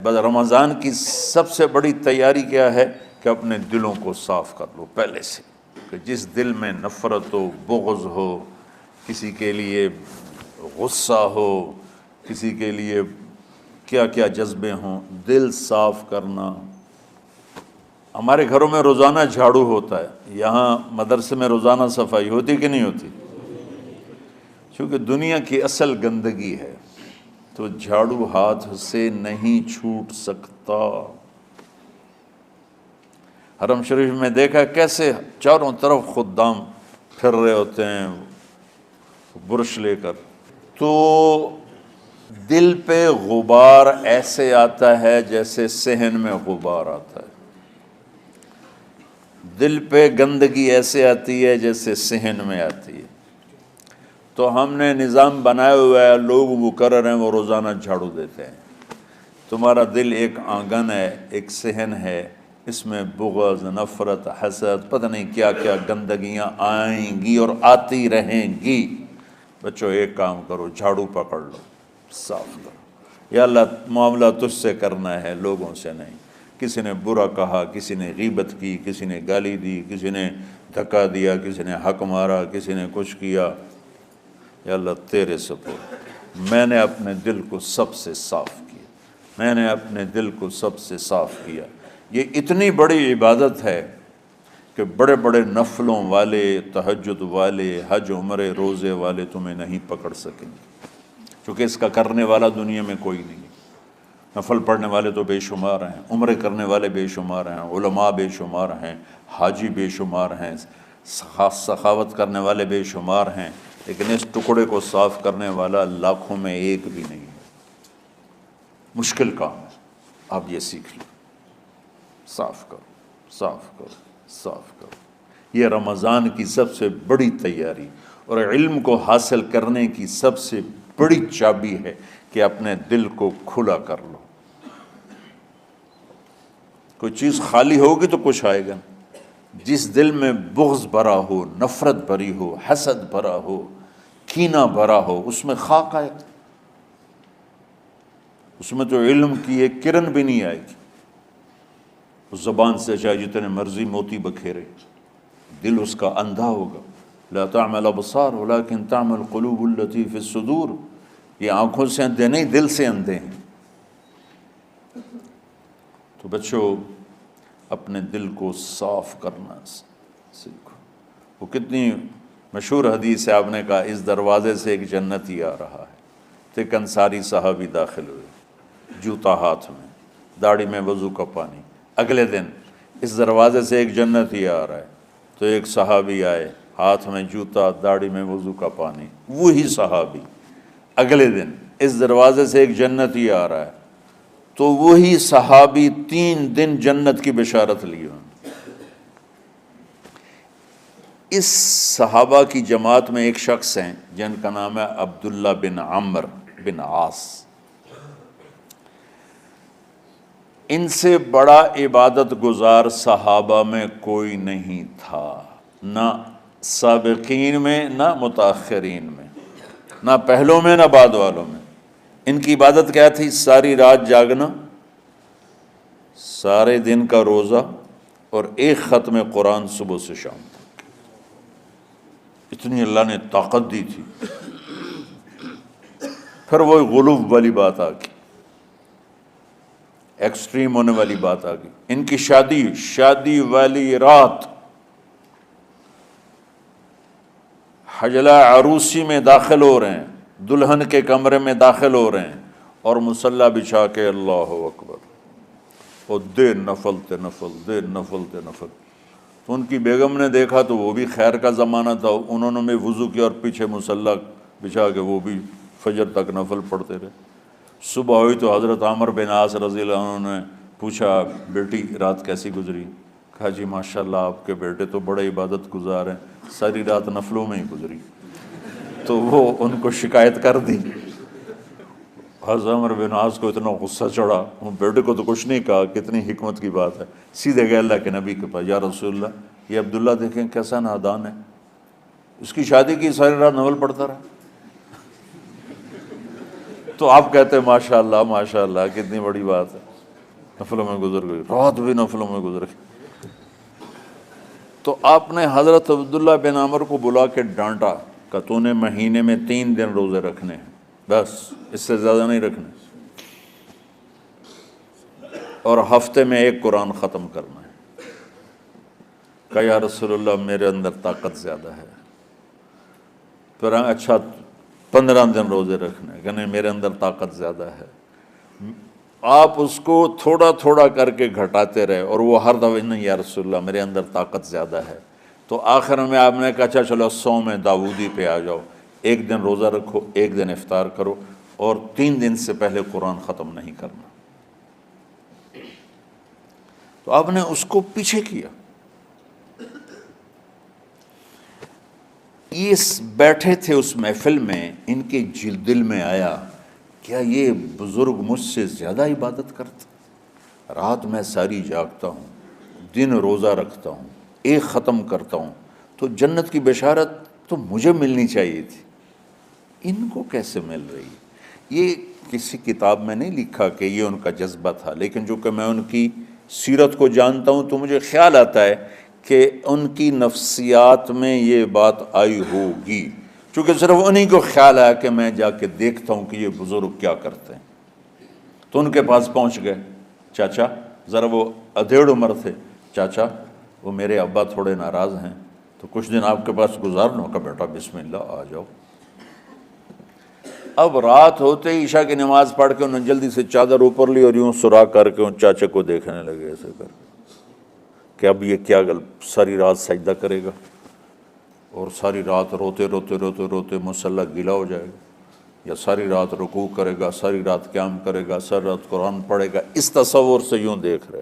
بس رمضان کی سب سے بڑی تیاری کیا ہے کہ اپنے دلوں کو صاف کر لو پہلے سے، کہ جس دل میں نفرت ہو، بغض ہو، کسی کے لیے غصہ ہو، کسی کے لیے کیا کیا جذبے ہوں، دل صاف کرنا۔ ہمارے گھروں میں روزانہ جھاڑو ہوتا ہے، یہاں مدرسے میں روزانہ صفائی ہوتی کہ نہیں ہوتی؟ چونکہ دنیا کی اصل گندگی ہے تو جھاڑو ہاتھ سے نہیں چھوٹ سکتا۔ حرم شریف میں دیکھا کیسے چاروں طرف خدام پھر رہے ہوتے ہیں برش لے کر، تو دل پہ غبار ایسے آتا ہے جیسے صحن میں غبار آتا ہے، دل پہ گندگی ایسے آتی ہے جیسے صحن میں آتی ہے۔ تو ہم نے نظام بنایا ہوا ہے، لوگ مقرر ہیں وہ روزانہ جھاڑو دیتے ہیں۔ تمہارا دل ایک آنگن ہے، ایک صحن ہے، اس میں بغض، نفرت، حسد، پتہ نہیں کیا کیا گندگیاں آئیں گی اور آتی رہیں گی۔ بچوں ایک کام کرو، جھاڑو پکڑ لو، صاف کرو۔ یا اللہ معاملہ تجھ سے کرنا ہے، لوگوں سے نہیں۔ کسی نے برا کہا، کسی نے غیبت کی، کسی نے گالی دی، کسی نے دھکا دیا، کسی نے حق مارا، کسی نے کچھ کیا، یا اللہ تیرے سپرد میں نے اپنے دل کو سب سے صاف کیا، میں نے اپنے دل کو سب سے صاف کیا۔ یہ اتنی بڑی عبادت ہے کہ بڑے بڑے نفلوں والے، تہجد والے، حج عمرے روزے والے تمہیں نہیں پکڑ سکیں گے، چونکہ اس کا کرنے والا دنیا میں کوئی نہیں۔ نفل پڑھنے والے تو بے شمار ہیں، عمرے کرنے والے بے شمار ہیں، علماء بے شمار ہیں، حاجی بے شمار ہیں، سخاوت کرنے والے بے شمار ہیں، لیکن اس ٹکڑے کو صاف کرنے والا لاکھوں میں ایک بھی نہیں ہے۔ مشکل کام ہے، آپ یہ سیکھ لیں، صاف کرو، صاف کرو، صاف کرو۔ یہ رمضان کی سب سے بڑی تیاری اور علم کو حاصل کرنے کی سب سے بڑی چابی ہے کہ اپنے دل کو کھلا کر لو۔ کوئی چیز خالی ہوگی تو کچھ آئے گا۔ جس دل میں بغض بھرا ہو، نفرت بھری ہو، حسد بھرا ہو، کینہ بھرا ہو، اس میں خاک آئے گا، اس میں تو علم کی ایک کرن بھی نہیں آئے گی۔ اس زبان سے چاہے جتنے مرضی موتی بکھیرے، دل اس کا اندھا ہوگا۔ لا تعمى الابصار ولكن تعمى القلوب التي في الصدور۔ یہ آنکھوں سے اندھے نہیں، دل سے اندھے ہیں۔ تو بچوں اپنے دل کو صاف کرنا سیکھو۔ وہ کتنی مشہور حدیث ہے، آپ نے کہا اس دروازے سے ایک جنتی آ رہا ہے۔ تو ایک انصاری صحابی داخل ہوئے، جوتا ہاتھ میں، داڑھی میں وضو کا پانی۔ اگلے دن اس دروازے سے ایک جنتی آ رہا ہے، تو ایک صحابی آئے، ہاتھ میں جوتا، داڑھی میں وضو کا پانی۔ وہی صحابی اگلے دن اس دروازے سے ایک جنتی آ رہا ہے، تو وہی صحابی 3 دن جنت کی بشارت لی انہوں نے۔ اس صحابہ کی جماعت میں ایک شخص ہیں جن کا نام ہے عبداللہ بن عمرو بن عاص۔ ان سے بڑا عبادت گزار صحابہ میں کوئی نہیں تھا، نہ سابقین میں نہ متاخرین میں، نہ پہلوں میں نہ بعد والوں میں۔ ان کی عبادت کیا تھی؟ ساری رات جاگنا، سارے دن کا روزہ، اور ایک ختم قرآن صبح سے شام تک۔ اتنی اللہ نے طاقت دی تھی۔ پھر وہ غلوب والی بات آ گئی، ایکسٹریم ہونے والی بات آ گئی۔ ان کی شادی والی رات حجلہ عروسی میں داخل ہو رہے ہیں، دلہن کے کمرے میں داخل ہو رہے ہیں، اور مصلی بچھا کے اللہ اکبر، اور دیر نفل تے نفل، دیر نفل تے نفل۔ تو ان کی بیگم نے دیکھا تو وہ بھی خیر کا زمانہ تھا، انہوں نے بھی وضو کیا اور پیچھے مصلی بچھا کے وہ بھی فجر تک نفل پڑھتے رہے۔ صبح ہوئی تو حضرت عمرو بن عاص رضی اللہ عنہ نے پوچھا، بیٹی رات کیسی گزری؟ کہا جی ماشاءاللہ آپ کے بیٹے تو بڑے عبادت گزار ہیں، ساری رات نفلوں میں ہی گزری۔ تو وہ ان کو شکایت کر دی۔ حضرت عمرو بن عاص کو اتنا غصہ چڑھا، وہ بیٹے کو تو کچھ نہیں کہا، کتنی حکمت کی بات ہے، سیدھے گئے اللہ کے نبی کے پاس، یا رسول اللہ یہ عبداللہ دیکھیں کیسا نادان ہے، اس کی شادی کی ساری رات نفل پڑھتا رہا۔ تو آپ کہتے ہیں ماشاء اللہ کتنی بڑی بات ہے، نفلوں میں گزر گئی، رات بھی نفلوں میں گزر گئی۔ تو آپ نے حضرت عبداللہ بن عمر کو بلا کے ڈانٹا کہ تو نے مہینے میں 3 دن روزے رکھنے ہیں، بس اس سے زیادہ نہیں رکھنے، اور ہفتے میں 1 قرآن ختم کرنا ہے۔ کہا یا رسول اللہ میرے اندر طاقت زیادہ ہے۔ پھر اچھا 15 دن روزے رکھنے، کہ نہیں میرے اندر طاقت زیادہ ہے۔ آپ اس کو تھوڑا تھوڑا کر کے گھٹاتے رہے، اور وہ ہر دفعہ نہیں یا رسول اللہ میرے اندر طاقت زیادہ ہے۔ تو آخر میں آپ نے کہا اچھا چلو صوم داؤدی پہ آ جاؤ، 1 دن روزہ رکھو، 1 دن افطار کرو، اور 3 دن سے پہلے قرآن ختم نہیں کرنا۔ تو آپ نے اس کو پیچھے کیا۔ یہ بیٹھے تھے اس محفل میں، ان کے دل میں آیا کیا یہ بزرگ مجھ سے زیادہ عبادت کرتا؟ رات میں ساری جاگتا ہوں، دن روزہ رکھتا ہوں، 1 ختم کرتا ہوں، تو جنت کی بشارت تو مجھے ملنی چاہیے تھی، ان کو کیسے مل رہی؟ یہ کسی کتاب میں نہیں لکھا کہ یہ ان کا جذبہ تھا، لیکن جو کہ میں ان کی سیرت کو جانتا ہوں تو مجھے خیال آتا ہے کہ ان کی نفسیات میں یہ بات آئی ہوگی، چونکہ صرف انہی کو خیال آیا کہ میں جا کے دیکھتا ہوں کہ یہ بزرگ کیا کرتے ہیں۔ تو ان کے پاس پہنچ گئے، چاچا ذرا، وہ ادھیڑ عمر تھے، چاچا وہ میرے ابا تھوڑے ناراض ہیں، تو کچھ دن آپ کے پاس گزارنا ہوگا، بیٹا بسم اللہ آ جاؤ۔ اب رات ہوتے ہی عشاء کی نماز پڑھ کے انہوں نے جلدی سے چادر اوپر لی اور یوں سراغ کر کے ان چاچے کو دیکھنے لگے ایسے کر کہ اب یہ کیا ساری رات سجدہ کرے گا، اور ساری رات روتے روتے روتے روتے مصلی گیلا ہو جائے گا، یا ساری رات رکوع کرے گا، ساری رات قیام کرے گا، ساری رات قرآن پڑھے گا، اس تصور سے یوں دیکھ رہے۔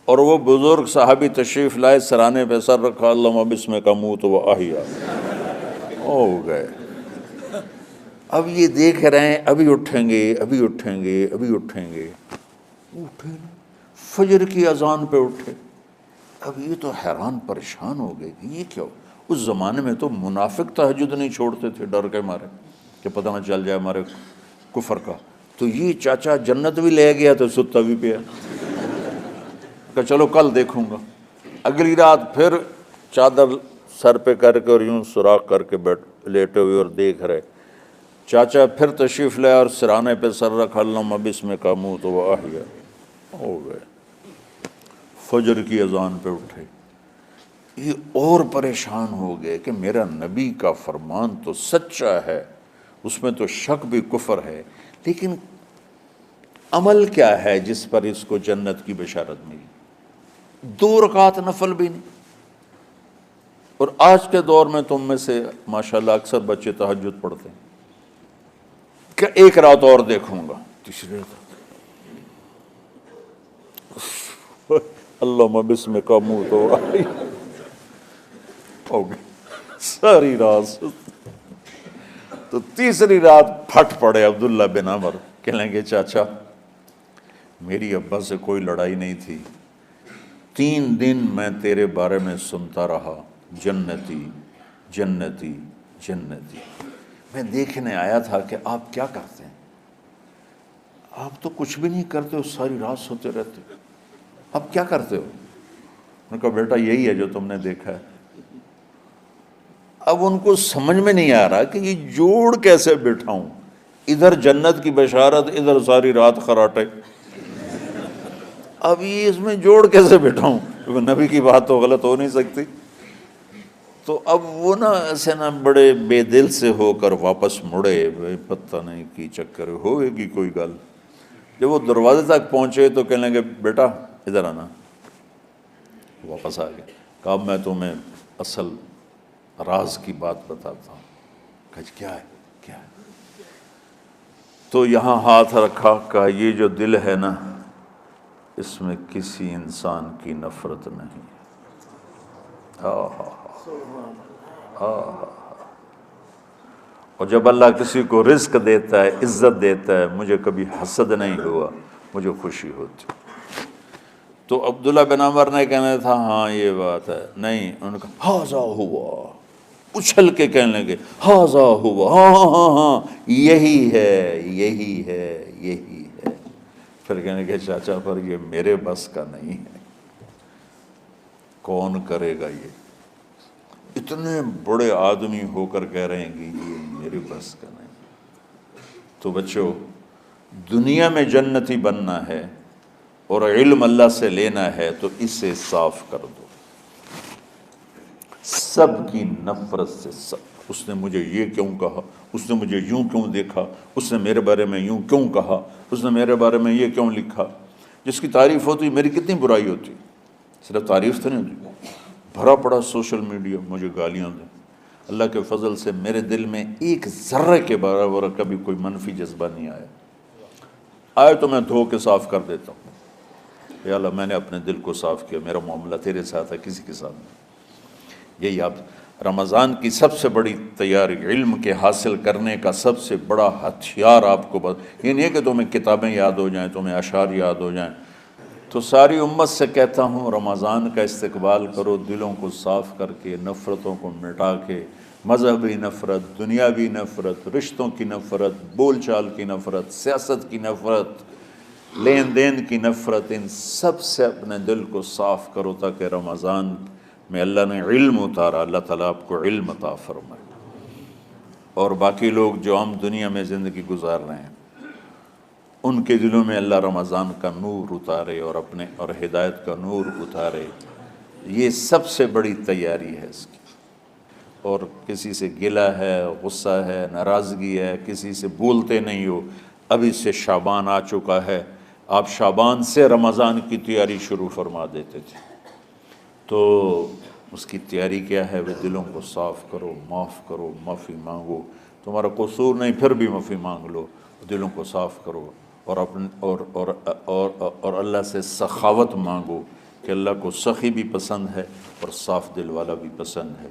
اور وہ بزرگ صحابی تشریف لائے، سرانے پہ سر رکھا، اللہم بسمک اموت و احیا، ہو گئے۔ اب یہ دیکھ رہے ہیں ابھی اٹھیں گے، ابھی اٹھیں گے، ابھی اٹھیں گے، اٹھے نا، فجر کی اذان پہ اٹھے۔ اب یہ تو حیران پریشان ہو گئے کہ یہ کیا ہو؟ اس زمانے میں تو منافق تہجد نہیں چھوڑتے تھے ڈر کے مارے کہ پتہ نہ چل جائے ہمارے کفر کا، تو یہ چاچا جنت بھی لے گیا تو ستا بھی پیا کہ چلو کل دیکھوں گا۔ اگلی رات پھر چادر سر پہ کر کے اور یوں سوراخ کر کے لیٹے ہوئے اور دیکھ رہے۔ چاچا پھر تشریف لے اور سرانے پہ سر رکھا، اللہم بسمک اموت و احیا، ہو گئے۔ فجر کی اذان پہ اٹھے، یہ اور پریشان ہو گئے کہ میرا نبی کا فرمان تو سچا ہے، اس میں تو شک بھی کفر ہے، لیکن عمل کیا ہے جس پر اس کو جنت کی بشارت ملی؟ 2 رکعت نفل بھی نہیں۔ اور آج کے دور میں تم میں سے ماشاءاللہ اکثر بچے تہجد پڑھتے ہیں کہ 1 رات اور دیکھوں گا، تیسری رات اللہم بسمک اموت و احیا، ہو گئی ساری رات۔ تو تیسری رات پھٹ پڑے عبداللہ بن عمر، کہنے گے چاچا میری ابا سے کوئی لڑائی نہیں تھی، 3 دن میں تیرے بارے میں سنتا رہا، جنتی جنتی جنتی۔ میں دیکھنے آیا تھا کہ آپ کیا کرتے ہیں، آپ تو کچھ بھی نہیں کرتے ہو، ساری رات سوتے رہتے ہو، اب کیا کرتے ہو؟ میں نے کہا بیٹا یہی ہے جو تم نے دیکھا ہے۔ اب ان کو سمجھ میں نہیں آ رہا کہ یہ جوڑ کیسے بٹھاؤں، ادھر جنت کی بشارت، ادھر ساری رات خراٹے، اب یہ اس میں جوڑ کیسے بٹھاؤں، کیونکہ نبی کی بات تو غلط ہو نہیں سکتی۔ تو اب وہ نا ایسے نا بڑے بے دل سے ہو کر واپس مڑے، پتہ نہیں کی چکر ہوئے گی کوئی گل۔ جب وہ دروازے تک پہنچے تو کہنے لگے بیٹا ادھر آنا، واپس آ گئے۔ کہا میں تمہیں اصل راز کی بات بتاتا ہوں۔ کہا کیا ہے کیا ہے؟ تو یہاں ہاتھ رکھا، کہا یہ جو دل ہے نا اس میں کسی انسان کی نفرت نہیں۔ اور جب اللہ کسی کو رزق دیتا ہے، عزت دیتا ہے، مجھے کبھی حسد نہیں ہوا، مجھے خوشی ہوتی۔ تو عبداللہ بن عمر نے کہنا تھا ہاں یہ بات ہے، نہیں، انہوں نے کہا ہاذا ہوا، اچھل کے کہنے لگے ہاذا ہوا، ہاں ہاں ہاں ہاں یہی ہے یہی ہے یہی ہے۔ پھر کہنے لگے چاچا پر یہ میرے بس کا نہیں ہے، کون کرے گا یہ؟ اتنے بڑے آدمی ہو کر کہہ رہے ہیں کہ یہ میرے بس کا نہیں۔ تو بچوں، دنیا میں جنتی بننا ہے اور علم اللہ سے لینا ہے تو اسے صاف کر دو، سب کی نفرت سے۔ سب، اس نے مجھے یہ کیوں کہا، اس نے مجھے یوں کیوں دیکھا، اس نے میرے بارے میں یوں کیوں کہا، اس نے میرے بارے میں یہ کیوں لکھا۔ جس کی تعریف ہوتی میری کتنی برائی ہوتی، صرف تعریف تو نہیں ہوتی، بھرا پڑا سوشل میڈیا مجھے گالیاں دیں۔ اللہ کے فضل سے میرے دل میں ایک ذرے کے برابر کبھی کوئی منفی جذبہ نہیں آیا، آئے تو میں دھو کے صاف کر دیتا ہوں، یا اللہ میں نے اپنے دل کو صاف کیا، میرا معاملہ تیرے ساتھ ہے، کسی کے ساتھ نہیں۔ یہی آپ رمضان کی سب سے بڑی تیاری، علم کے حاصل کرنے کا سب سے بڑا ہتھیار آپ کو یہ نہیں ہے کہ تمہیں کتابیں یاد ہو جائیں، تمہیں اشعار یاد ہو جائیں۔ تو ساری امت سے کہتا ہوں رمضان کا استقبال کرو دلوں کو صاف کر کے، نفرتوں کو مٹا کے، مذہبی نفرت، دنیاوی نفرت، رشتوں کی نفرت، بول چال کی نفرت، سیاست کی نفرت، لین دین کی نفرت، ان سب سے اپنے دل کو صاف کرو تاکہ رمضان میں اللہ نے علم اتارا، اللہ تعالیٰ آپ کو علم عطا فرمائے، اور باقی لوگ جو عام دنیا میں زندگی گزار رہے ہیں ان کے دلوں میں اللہ رمضان کا نور اتارے اور ہدایت کا نور اتارے۔ یہ سب سے بڑی تیاری ہے اس کی۔ اور کسی سے گلہ ہے، غصہ ہے، ناراضگی ہے، کسی سے بولتے نہیں ہو، ابھی سے شعبان آ چکا ہے، آپ شعبان سے رمضان کی تیاری شروع فرما دیتے تھے، تو اس کی تیاری کیا ہے؟ وہ دلوں کو صاف کرو، معاف کرو، معافی مانگو، تمہارا قصور نہیں پھر بھی معافی مانگ لو، دلوں کو صاف کرو، اور اللہ سے سخاوت مانگو کہ اللہ کو سخی بھی پسند ہے اور صاف دل والا بھی پسند ہے۔